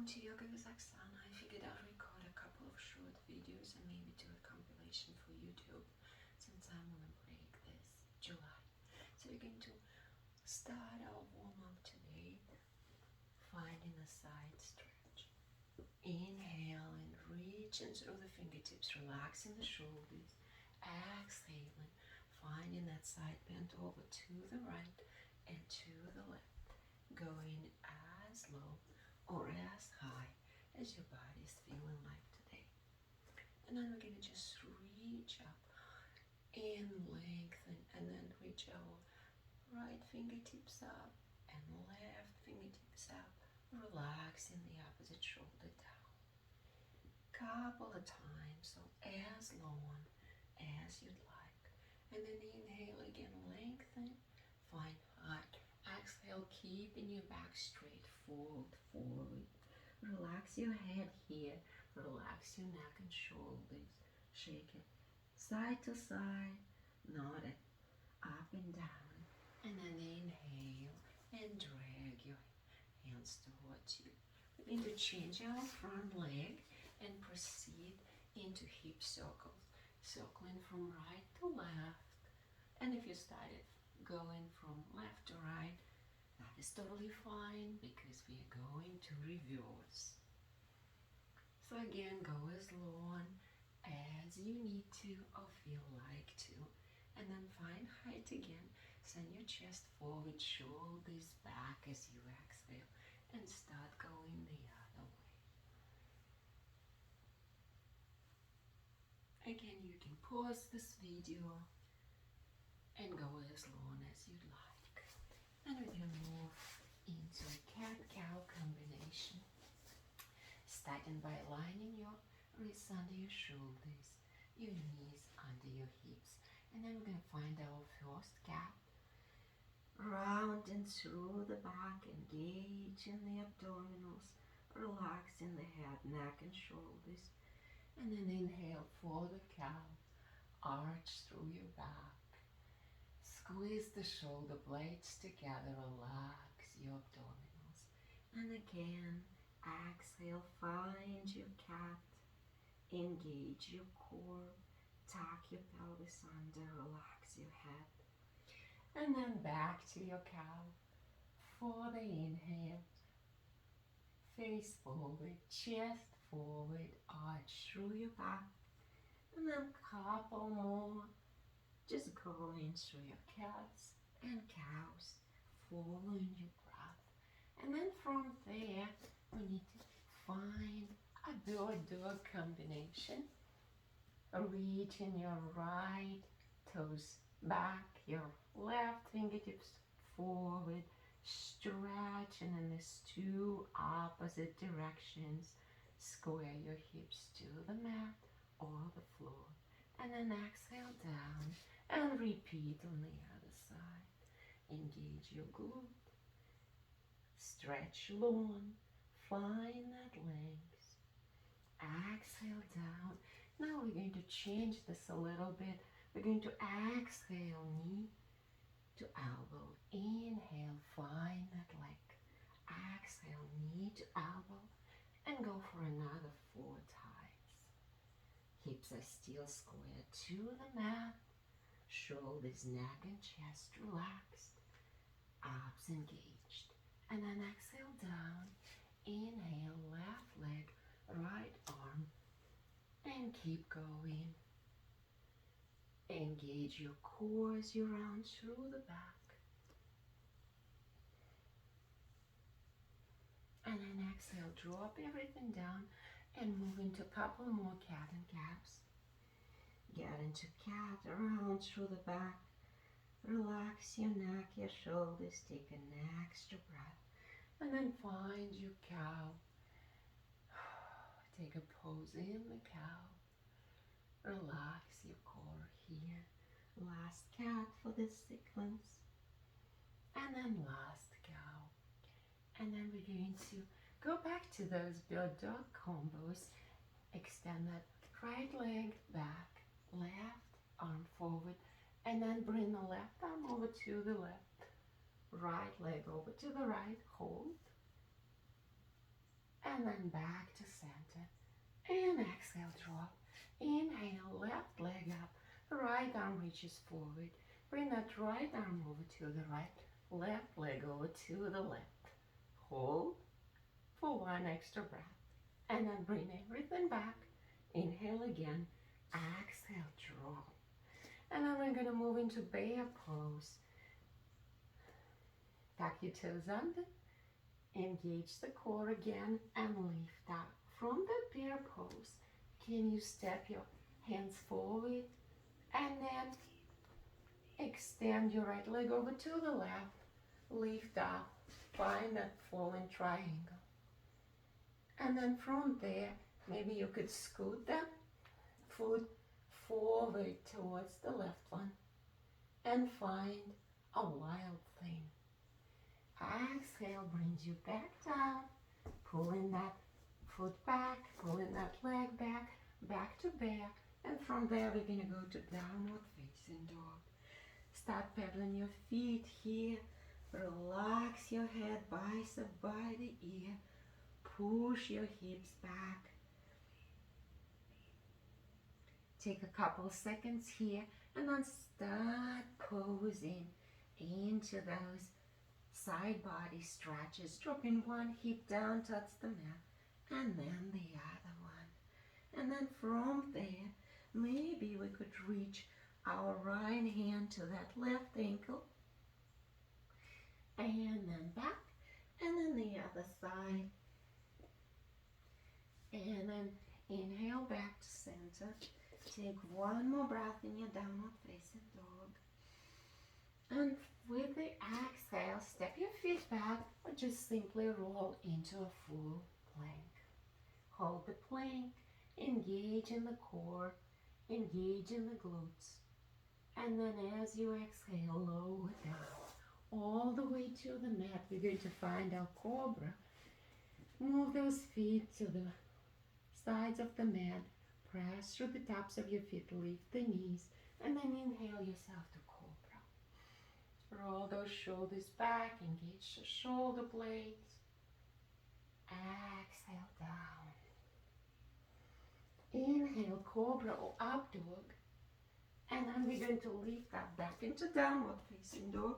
Welcome to Yoga with Oksana. I figured I'd record a couple of short videos and maybe do a compilation for YouTube since I'm on a break this July. So we're going to start our warm-up today, finding a side stretch. Inhale and reaching through the fingertips, relaxing the shoulders. Exhaling, finding that side bend over to the right and to the left, going as low or as high as your body is feeling like today. And then we're going to just reach up and lengthen, and then reach our right fingertips up and left fingertips up, relaxing the opposite shoulder down. Couple of times, so as long as you'd like. And then inhale again, lengthen, find high. Exhale, keeping your back straight, fold forward. Relax your head here, relax your neck and shoulders. Shake it side to side, nod it up and down. And then inhale and drag your hands towards you. We're going to change our front leg and proceed into hip circles, circling from right to left. And if you started going from left to right, that is totally fine because we are going to reverse. So again, go as long as you need to or feel like to. And then find height again. Send your chest forward, shoulders back as you exhale, and start going the other way. Again, you can pause this video and go as long as you'd like. And we're going to move into a cat-cow combination. Starting by lining your wrists under your shoulders, your knees under your hips. And then we're going to find our first cat. Rounding through the back, engaging the abdominals, relaxing the head, neck and shoulders. And then inhale for the cow. Arch through your back. Squeeze the shoulder blades together, relax your abdominals. And again, exhale, find your cat, engage your core, tuck your pelvis under, relax your head. And then back to your cow for the inhale. Face forward, chest forward, arch through your back. And then couple more. Just going through your cats and cows, following your breath. And then from there, we need to find a bird-dog combination. Reaching your right toes back, your left fingertips forward, stretching in these two opposite directions. Square your hips to the mat or the floor. And then exhale down. And repeat on the other side. Engage your glute. Stretch long. Find that length. Exhale down. Now we're going to change this a little bit. We're going to exhale knee to elbow. Inhale, find that leg. Exhale, knee to elbow. And go for another 4 times. Hips are still squared to the mat. Shoulders, neck and chest relaxed, abs engaged. And then exhale down, inhale, left leg, right arm, and keep going. Engage your core as you round through the back. And then exhale, drop everything down and move into a couple more cat and calves. Get into cat, around through the back. Relax your neck, your shoulders. Take an extra breath. And then find your cow. Take a pose in the cow. Relax your core here. Last cat for this sequence. And then last cow. And then we're going to go back to those bird-dog combos. Extend that right leg back. Left arm forward, and then bring the left arm over to the left, right leg over to the right, hold, and then back to center. And exhale, drop. Inhale, left leg up, right arm reaches forward. Bring that right arm over to the right, left leg over to the left. Hold for one extra breath. And then bring everything back. Inhale again, exhale, drop. And then we're going to move into bear pose. Tuck your toes under, engage the core again, and lift up. From the bear pose, can you step your hands forward and then extend your right leg over to the left, lift up, find that fallen triangle. And then from there, maybe you could scoot that foot forward towards the left one and find a wild thing. Exhale brings you back down, pulling that foot back, pulling that leg back, back to bear, and from there we're going to go to downward facing dog. Start pedaling your feet here, relax your head, bicep by the ear, push your hips back. Take a couple seconds here and then start posing into those side body stretches, dropping one hip down towards the mat and then the other one. And then from there, maybe we could reach our right hand to that left ankle and then back and then the other side. And then inhale back to center. Take one more breath in your downward facing dog. And with the exhale, step your feet back or just simply roll into a full plank. Hold the plank, engage in the core, engage in the glutes. And then as you exhale, lower down all the way to the mat. We're going to find our cobra. Move those feet to the sides of the mat. Press through the tops of your feet, lift the knees, and then inhale yourself to cobra. Roll those shoulders back, engage the shoulder blades. Exhale down. Inhale, cobra or up dog. And then we're going to lift that back into downward facing dog.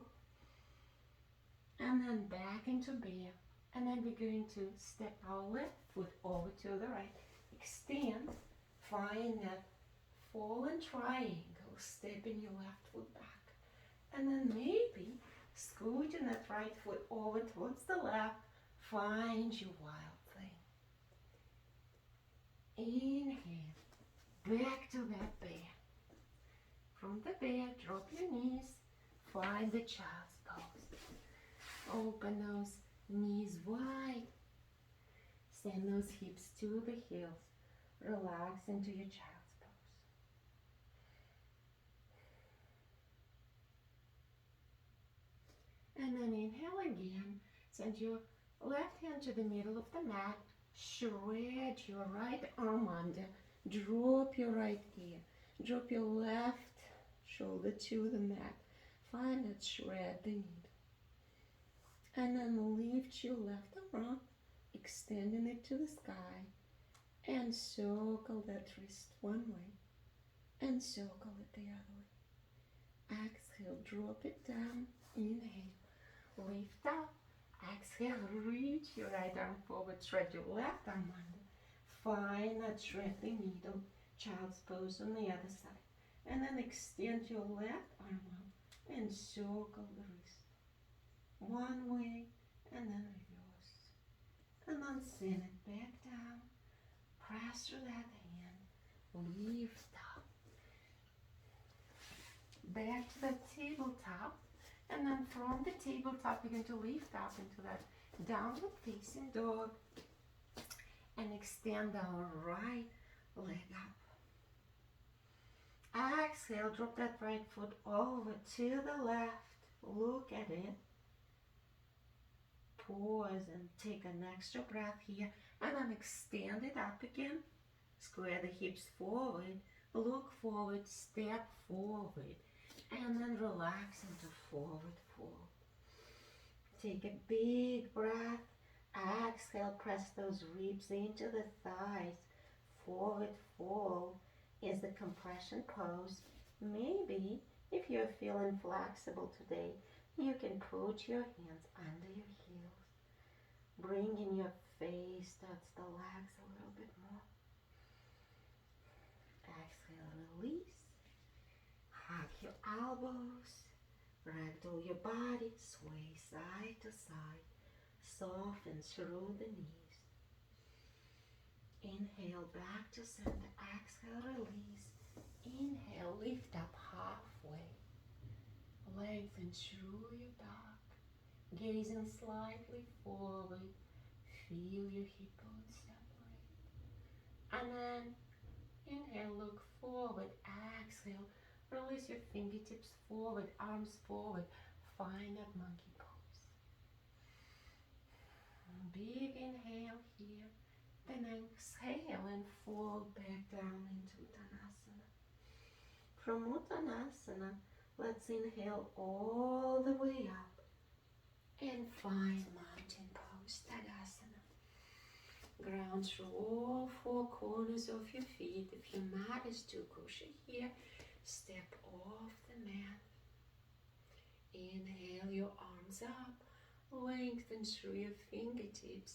And then back into bear. And then we're going to step our left foot over to the right. Extend. Find that fallen triangle, stepping your left foot back. And then maybe scooting that right foot over towards the left. Find your wild thing. Inhale, back to that bear. From the bear, drop your knees. Find the child's pose. Open those knees wide. Send those hips to the heels. Relax into your child's pose. And then inhale again. Send your left hand to the middle of the mat. Shred your right arm under. Drop your right ear. Drop your left shoulder to the mat. Find it, shred the needle. And then lift your left arm up, extending it to the sky. And circle that wrist one way and circle it the other way. Exhale, drop it down. Inhale, lift up. Exhale, reach your right arm forward, shred your left arm under. Find that shredding needle, child's pose on the other side. And then extend your left arm up and circle the wrist. One way and then reverse. And then send it back down. Press through that hand, lift up. Back to the tabletop, and then from the tabletop, we're going to lift up into that downward facing dog and extend our right leg up. Exhale, drop that right foot over to the left. Look at it. Pause and take an extra breath here. And then extend it up again. Square the hips forward. Look forward, step forward. And then relax into forward fold. Take a big breath. Exhale, press those ribs into the thighs. Forward fold is the compression pose. Maybe if you're feeling flexible today, you can put your hands under your heels. Bring in your face touch the legs a little bit more. Exhale, release. Hug your elbows. Ragdoll your body. Sway side to side. Soften through the knees. Inhale back to center. Exhale, release. Inhale, lift up halfway. Lengthen through your back. Gazing slightly forward. Feel your hip bones separate. And then inhale, look forward. Exhale, release your fingertips forward, arms forward. Find that monkey pose. Big inhale here. Then exhale and fold back down into Uttanasana. From Uttanasana, let's inhale all the way up and find mountain pose, Tadasana. Ground through all four corners of your feet. If your mat is too cushy here, step off the mat. Inhale your arms up, lengthen through your fingertips.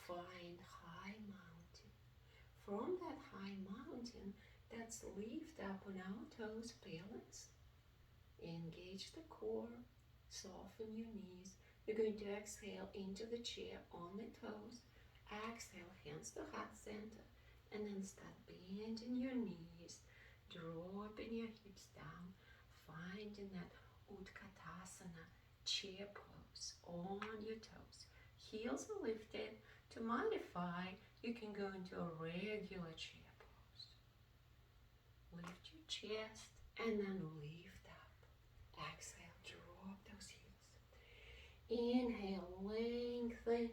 Find high mountain. From that high mountain, let's lift up on our toes, balance. Engage the core, soften your knees. You're going to exhale into the chair on the toes. Exhale, hands to heart center. And then start bending your knees, dropping your hips down, finding that Utkatasana chair pose on your toes. Heels are lifted. To modify, you can go into a regular chair pose. Lift your chest and then lift up. Exhale, drop those heels. Inhale, lengthen,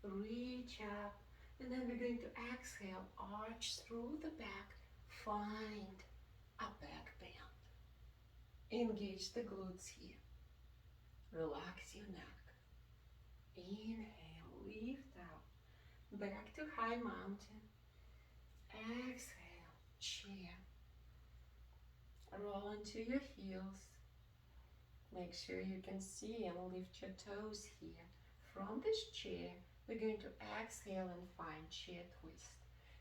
reach up. And then we're going to exhale, arch through the back. Find a back bend. Engage the glutes here. Relax your neck. Inhale, lift up. Back to high mountain. Exhale, chair. Roll into your heels. Make sure you can see and lift your toes here. From this chair, we're going to exhale and find chair twist.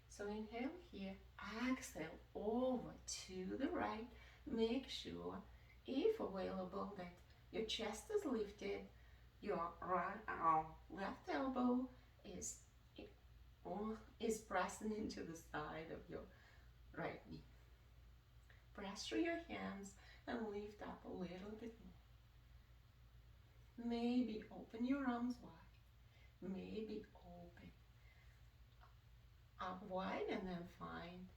So inhale here, exhale over to the right. Make sure, if available, that your chest is lifted, your left elbow is pressing into the side of your right knee. Press through your hands and lift up a little bit more. Maybe open your arms wide. Maybe open up wide and then find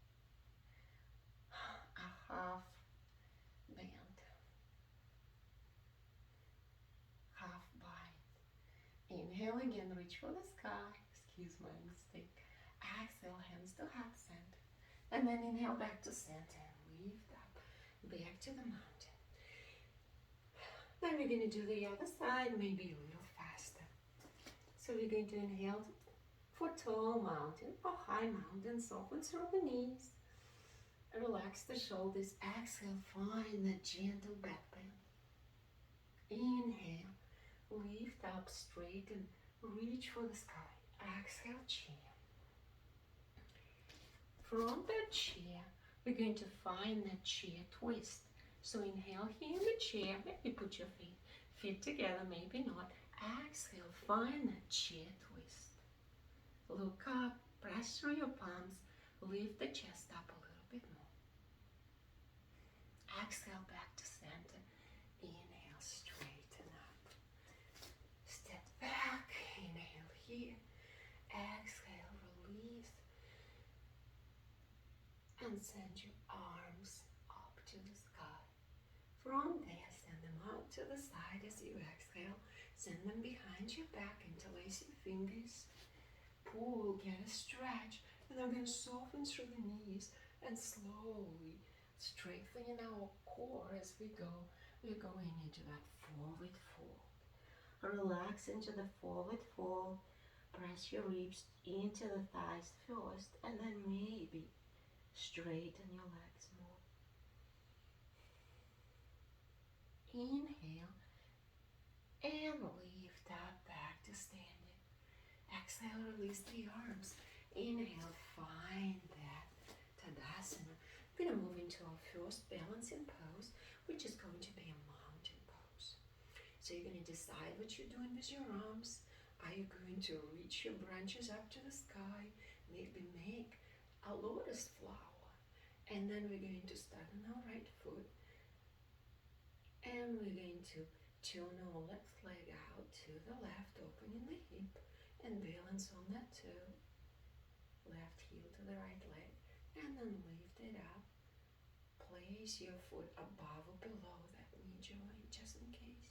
a half bend. Half bind. Inhale again, reach for the sky. Excuse my mistake. Exhale, hands to heart center. And then inhale back to center and lift up. Back to the mountain. Then we're going to do the other side, maybe a little faster. So we're going to inhale for tall mountain, for high mountain, soften through the knees. Relax the shoulders. Exhale, find the gentle back bend. Inhale, lift up, straighten, reach for the sky. Exhale, chair. From that chair, we're going to find that chair twist. So inhale here in the chair, maybe put your feet together, maybe not. Exhale, find that chair twist. Look up, press through your palms, lift the chest up a little bit more. Exhale, back to center. Inhale, straighten up. Step back, inhale here. Exhale, release. And send your arms up to the sky. From there, send them out to the side as you exhale. Send them behind your back, interlace your fingers. Pull, get a stretch. And I'm going to soften through the knees and slowly strengthening our core as we go. We're going into that forward fold. Relax into the forward fold. Press your ribs into the thighs first, and then maybe straighten your legs more. Inhale and lift up back to standing. Exhale, release the arms. Inhale, find that Tadasana. We're going to move into our first balancing pose, which is going to be a mountain pose. So you're going to decide what you're doing with your arms. Are you going to reach your branches up to the sky? Maybe make a lotus flower. And then we're going to start on our right foot. And we're going to turn our left leg out to the left, opening the hip, and balance on that too. Left heel to the right leg, and then lift it up. Place your foot above or below that knee joint, just in case.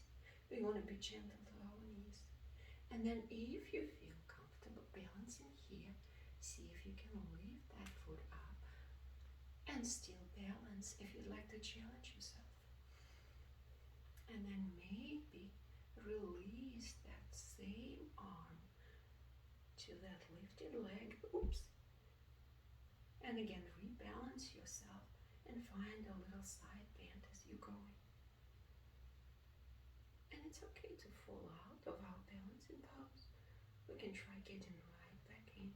We want to be gentle to our knees. And then if you feel comfortable balancing here, see if you can lift that foot up and still balance if you'd like to challenge yourself. And then maybe release that same arm to that lifted leg. Oops. And again, rebalance yourself and find a little side bend as you're going. And it's okay to fall out of our balancing pose. We can try getting right back in.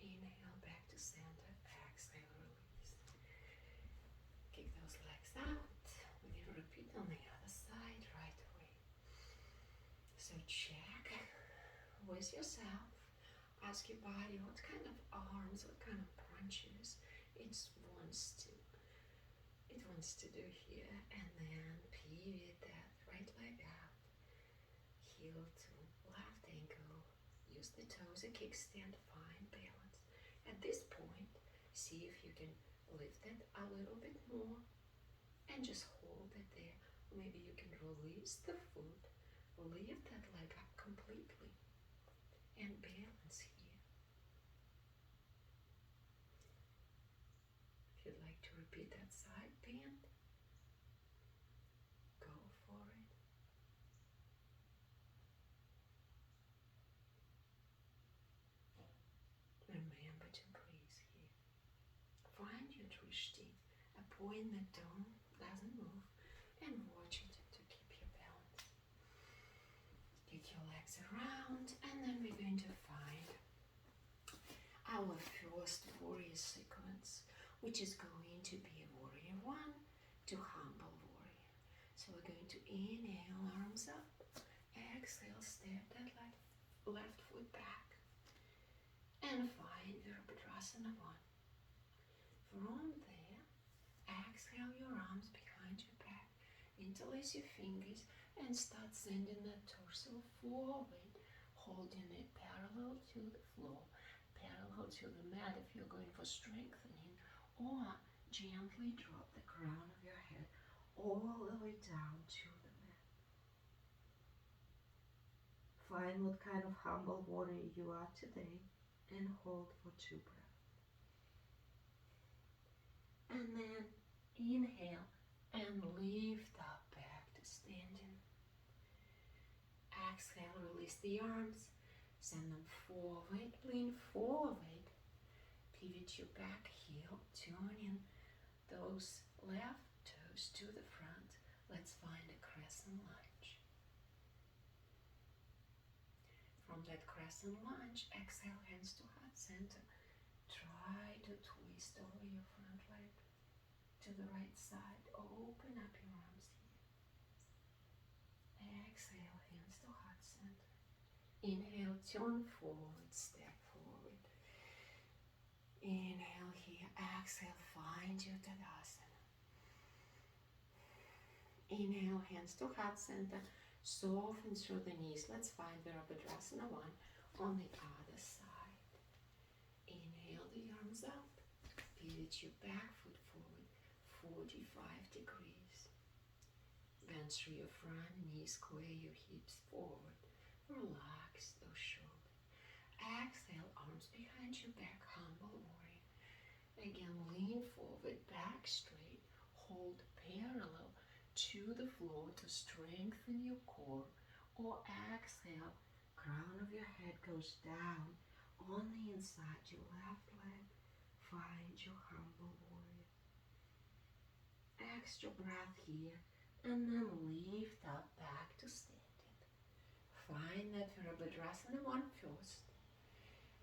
Inhale back to center. Exhale, release. Kick those legs out. We're going to repeat on the other side right away. So check with yourself. Ask your body what kind of arms, what kind of branches it wants to do here, and then pivot that right leg out, heel to left ankle, use the toes, a kickstand, find balance. At this point, see if you can lift it a little bit more and just hold it there. Maybe you can release the foot, lift that leg up completely, and balance here. If you'd like to repeat that side bend, go for it. Remember to breathe here. Find your drishti, a point that doesn't move, and watch it to keep your balance. Kick your legs around, and then we're going to find our first warrior sequence, which is going to be warrior 1 to humble warrior. So we're going to inhale, arms up, exhale, step that left foot back, and find Virabhadrasana 1. From there, exhale your arms behind your back, interlace your fingers, and start sending the torso forward, holding it parallel to the floor, parallel to the mat if you're going for strengthening, or gently drop the crown of your head all the way down to the mat. Find what kind of humble warrior you are today and hold for 2 breaths. And then inhale and lift up back to standing. Exhale, release the arms, send them forward, lean forward, pivot your back heel, turning those left toes to the front. Let's find a crescent lunge. From that crescent lunge, exhale, hands to heart center. Try to twist over your front leg to the right side. Open up your arms here. Exhale, hands to heart center. Inhale, turn forward, step forward. Inhale here, exhale, find your Tadasana. Inhale, hands to heart center, soften through the knees. Let's find Virabhadrasana 1 on the other side. Inhale the arms up, pivot your back foot forward, 45 degrees. Bend through your front knee, square your hips forward. Relax those shoulders. Exhale, arms behind your back, humble warrior. Again, lean forward, back straight, hold parallel to the floor to strengthen your core, or exhale, Crown of your head goes down on the inside your left leg. Find your humble warrior. Extra breath here, and then lift up back to standing. Find that Virabhadrasana one first,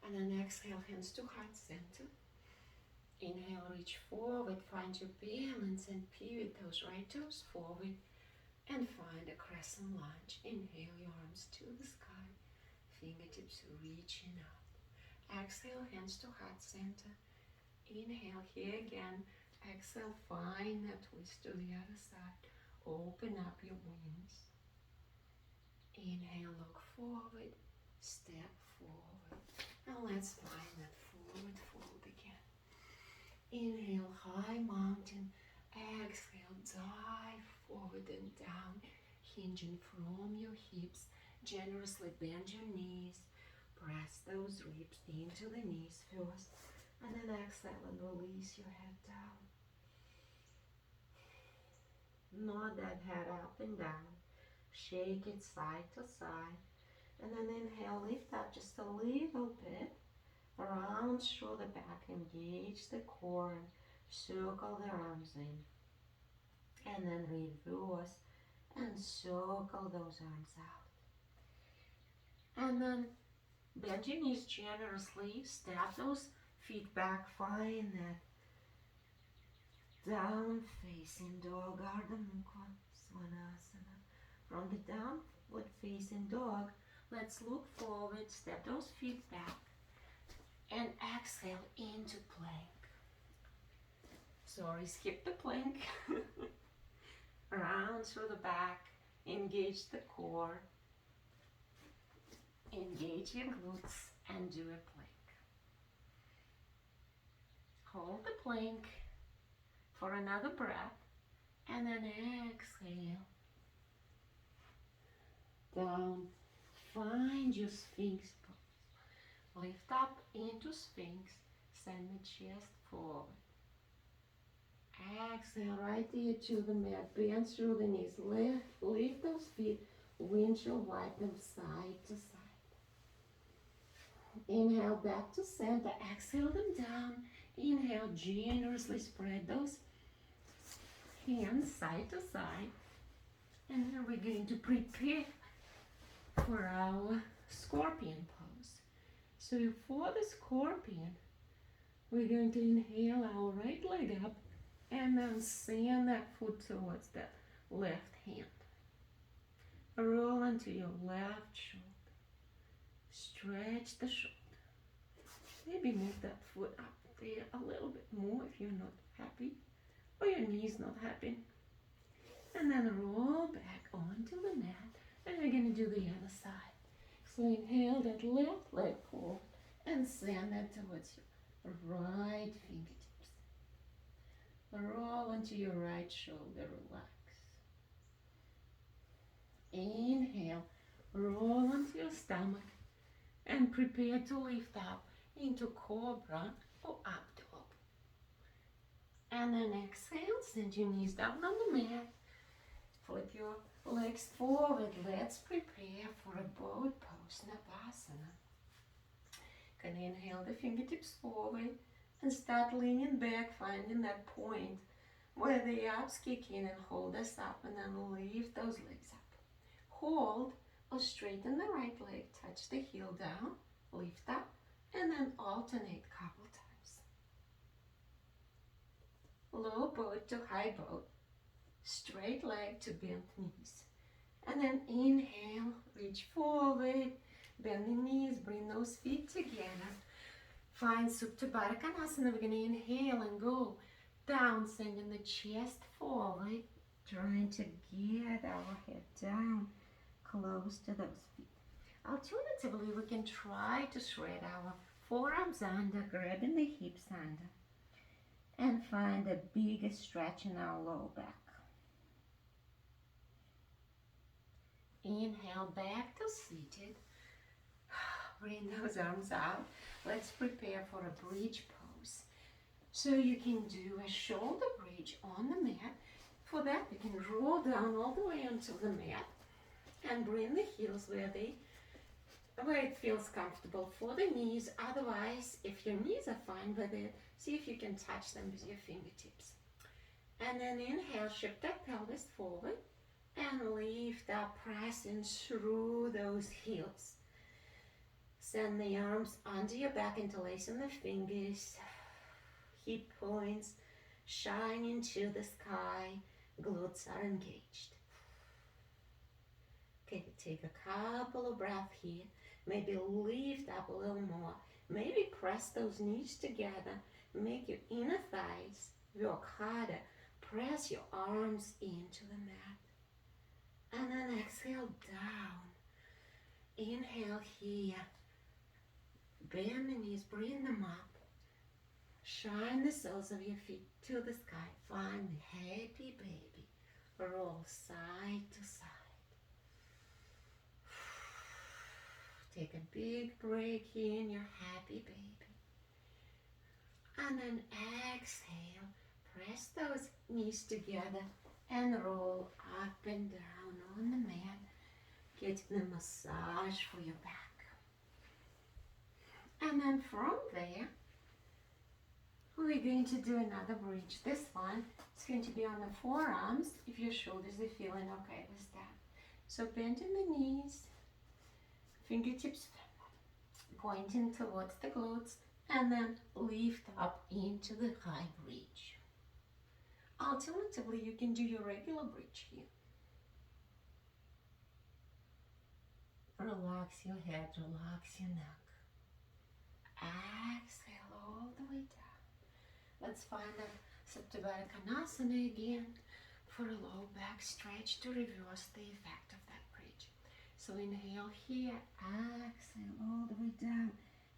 and then exhale, hands to heart center. Inhale, reach forward, find your balance and pivot those right toes forward and find a crescent lunge. Inhale, your arms to the sky, fingertips reaching up. Exhale, hands to heart center. Inhale, here again. Exhale, find that twist to the other side. Open up your wings. Inhale, look forward, step forward. Now let's find that forward fold again. Inhale, high mountain. Exhale, dive forward and down, hinging from your hips. Generously bend your knees. Press those ribs into the knees first, and then exhale and release your head down. Nod that head up and down. Shake it side to side, and then inhale, lift up just a little bit. Round through the back, engage the core, and circle the arms in. And then reverse and circle those arms out. And then bend your knees generously, step those feet back, find that down facing dog, Ardha Mukha Svanasana. From the downward facing dog, let's look forward, step those feet back, and exhale into plank. Sorry, skip the plank. Round through the back, engage the core, engage your glutes, and do a plank. Hold the plank for another breath, and then exhale. Down, find your Sphinx pose. Lift up into Sphinx, send the chest forward. Exhale right here to the mat, bend through the knees, lift those feet, windshield wipe them side to side. Inhale back to center, exhale them down. Inhale, generously spread those hands side to side. And then we're going to prepare for our scorpion pose. So for the scorpion, we're going to inhale our right leg up and then send that foot towards that left hand. Roll into your left shoulder. Stretch the shoulder. Maybe move that foot up there a little bit more if you're not happy or your knee's not happy. And then roll back onto the mat, and we're going to do the other side. So inhale that left leg forward and send that towards your right fingertips. Roll into your right shoulder, relax. Inhale, roll onto your stomach and prepare to lift up into cobra or up dog. And then exhale, send your knees down on the mat. Flip your legs forward. Let's prepare for a boat pose, Navasana. Can inhale the fingertips forward and start leaning back, finding that point where the abs kick in and hold us up, and then lift those legs up. Hold or straighten the right leg, touch the heel down, lift up, and then alternate a couple times. Low boat to high boat, straight leg to bent knees. And then inhale, reach forward, bend the knees, bring those feet together. Find Supta Baddha Konasana. We're going to inhale and go down, sending the chest forward, trying to get our head down close to those feet. Alternatively, we can try to thread our forearms under, grabbing the hips under, and find a bigger stretch in our low back. Inhale back to seated. Bring those arms out. Let's prepare for a bridge pose. So you can do a shoulder bridge on the mat. For that, you can roll down all the way onto the mat and bring the heels where they where it feels comfortable for the knees. Otherwise, if your knees are fine with it, see if you can touch them with your fingertips. And then inhale, shift that pelvis forward and lift up, pressing through those heels. Send the arms under your back, interlacing the fingers, hip points shining to the sky, glutes are engaged. Okay, take a couple of breaths here. Maybe lift up a little more. Maybe press those knees together. Make your inner thighs work harder. Press your arms into the mat. And then exhale down. Inhale here. Bend the knees, bring them up. Shine the soles of your feet to the sky. Find the happy baby. Roll side to side. Take a big break here in your happy baby. And then exhale. Press those knees together and roll up and down on the mat. Getting a massage for your back. And then from there, we're going to do another bridge. This one is going to be on the forearms if your shoulders are feeling okay with that. So bending the knees, fingertips pointing towards the glutes, and then lift up into the high bridge. Alternatively, you can do your regular bridge here. Relax your head, relax your neck. Exhale all the way down. Let's find that Supta Baddha Konasana again for a low back stretch to reverse the effect of that bridge. So inhale here, exhale all the way down.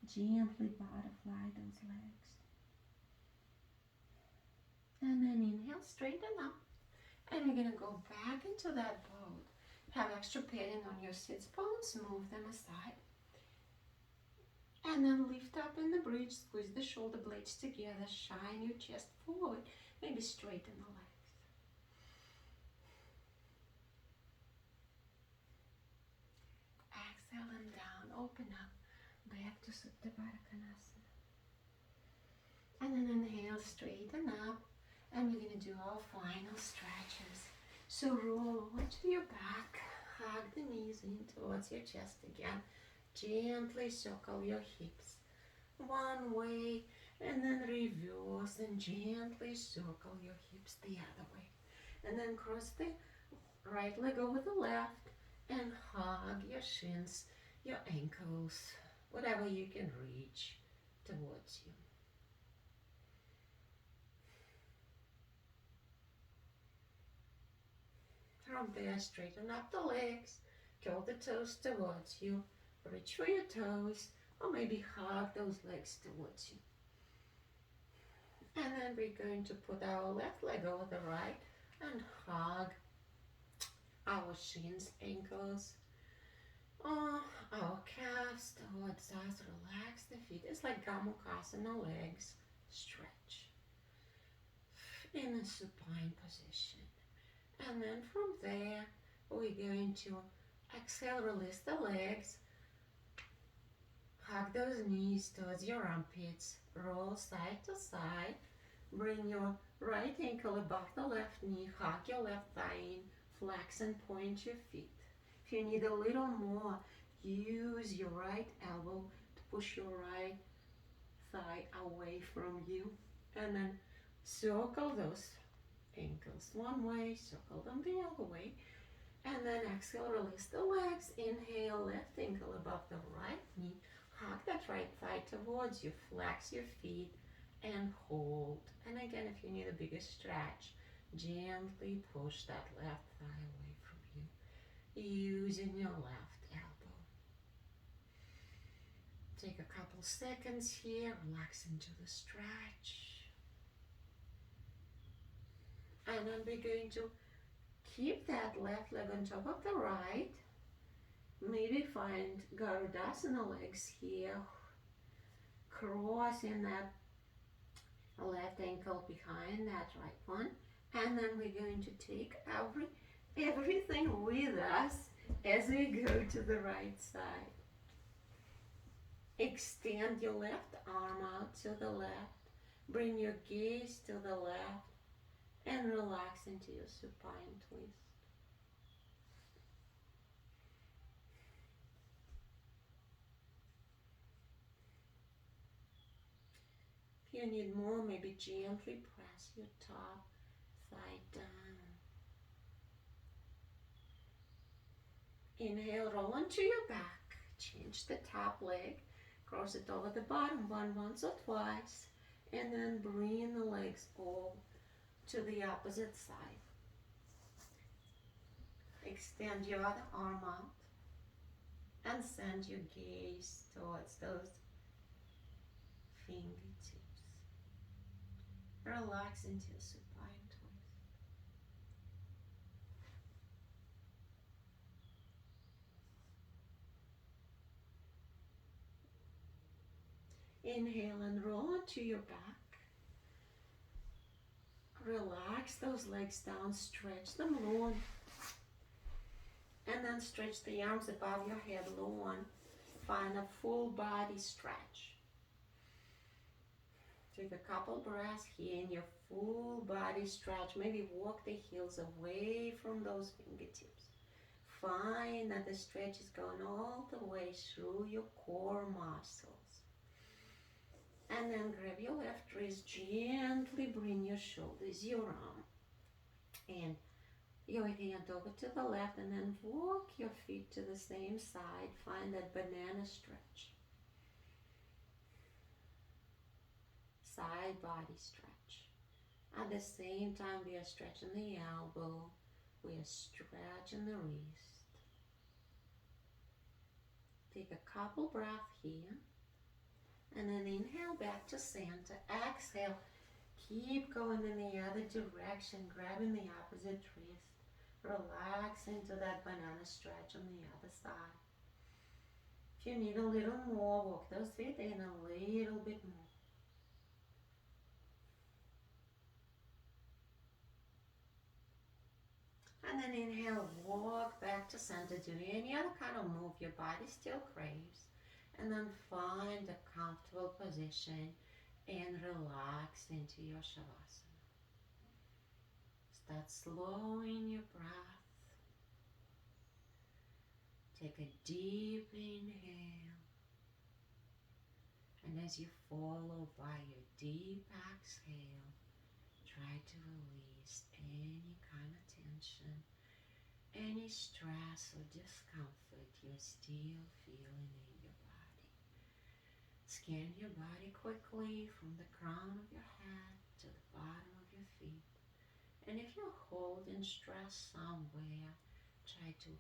Gently butterfly those legs. And then inhale, straighten up. And you're going to go back into that boat. Have extra padding on your sits bones, move them aside. And then lift up in the bridge, squeeze the shoulder blades together, shine your chest forward, maybe straighten the legs. Exhale and down, open up, back to Supta Baddha Konasana. And then inhale, straighten up, and we're going to do our final stretches. So roll over to your back, hug the knees in towards your chest again. Gently circle your hips one way and then reverse and gently circle your hips the other way. And then cross the right leg over the left and hug your shins, your ankles, whatever you can reach towards you. From there, straighten up the legs, curl the toes towards you. Reach for your toes, or maybe hug those legs towards you. And then we're going to put our left leg over the right and hug our shins, ankles, or our calves towards us. Relax the feet. It's like Gomukhasana legs. Stretch in a supine position. And then from there, we're going to exhale, release the legs. Hug those knees towards your armpits. Roll side to side. Bring your right ankle above the left knee. Hug your left thigh in. Flex and point your feet. If you need a little more, use your right elbow to push your right thigh away from you. And then circle those ankles one way, circle them the other way. And then exhale, release the legs. Inhale, left ankle above the right knee. Hug that right thigh towards you, flex your feet and hold. And again, if you need a bigger stretch, gently push that left thigh away from you, using your left elbow. Take a couple seconds here, relax into the stretch. And then we're going to keep that left leg on top of the right. Maybe find Garudasana legs here, crossing that left ankle behind that right one. And then we're going to take everything with us as we go to the right side. Extend your left arm out to the left. Bring your gaze to the left and relax into your supine twist. If you need more, maybe gently press your top thigh down. Inhale, roll onto your back. Change the top leg. Cross it over the bottom one once or twice. And then bring the legs all to the opposite side. Extend your other arm out. And send your gaze towards those fingertips. Relax into your supine twist. Inhale and roll onto your back. Relax those legs down, stretch them long. And then stretch the arms above your head long. Find a full body stretch. Take a couple breaths here in your full body stretch. Maybe walk the heels away from those fingertips. Find that the stretch is going all the way through your core muscles. And then grab your left wrist, gently bring your shoulders, your arm, and your hand over to the left, and then walk your feet to the same side. Find that banana stretch. Side body stretch. At the same time, we are stretching the elbow, we are stretching the wrist. Take a couple breaths here, and then inhale back to center. Exhale, keep going in the other direction, grabbing the opposite wrist. Relax into that banana stretch on the other side. If you need a little more, walk those feet in a little bit more. And then inhale, walk back to center. Do any other kind of move your body still craves. And then find a comfortable position and relax into your Shavasana. Start slowing your breath. Take a deep inhale. And as you follow by your deep exhale, try to release any kind of tension, any stress or discomfort you're still feeling in your body. Scan your body quickly from the crown of your head to the bottom of your feet. And if you're holding stress somewhere, try to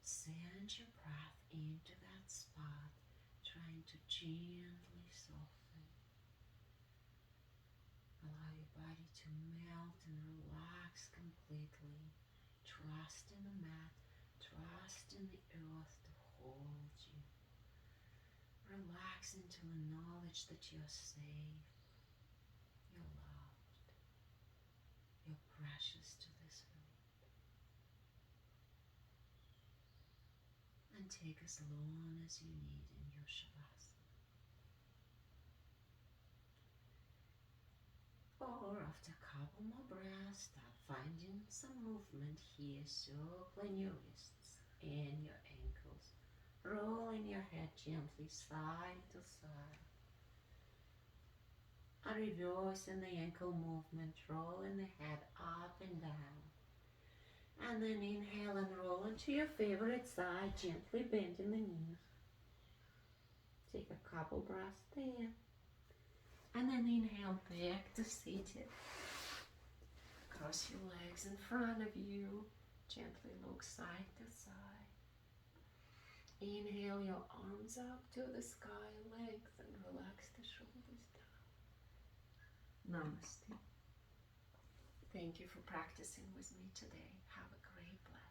send your breath into that spot, trying to gently soften. Allow your body to melt and relax completely. Trust in the mat, trust in the earth to hold you. Relax into the knowledge that you're safe, you're loved, you're precious to this world. And take as long as you need in your Shavasana. Or after a couple more breaths, start finding some movement here, circling your wrists and your ankles, rolling your head gently side to side. Reversing the ankle movement, rolling the head up and down. And then inhale and roll into your favorite side, gently bending the knees. Take a couple breaths there. And then inhale back to seated. Cross your legs in front of you. Gently look side to side. Inhale your arms up to the sky, lengthen, relax the shoulders down. Namaste. Thank you for practicing with me today. Have a great, blessed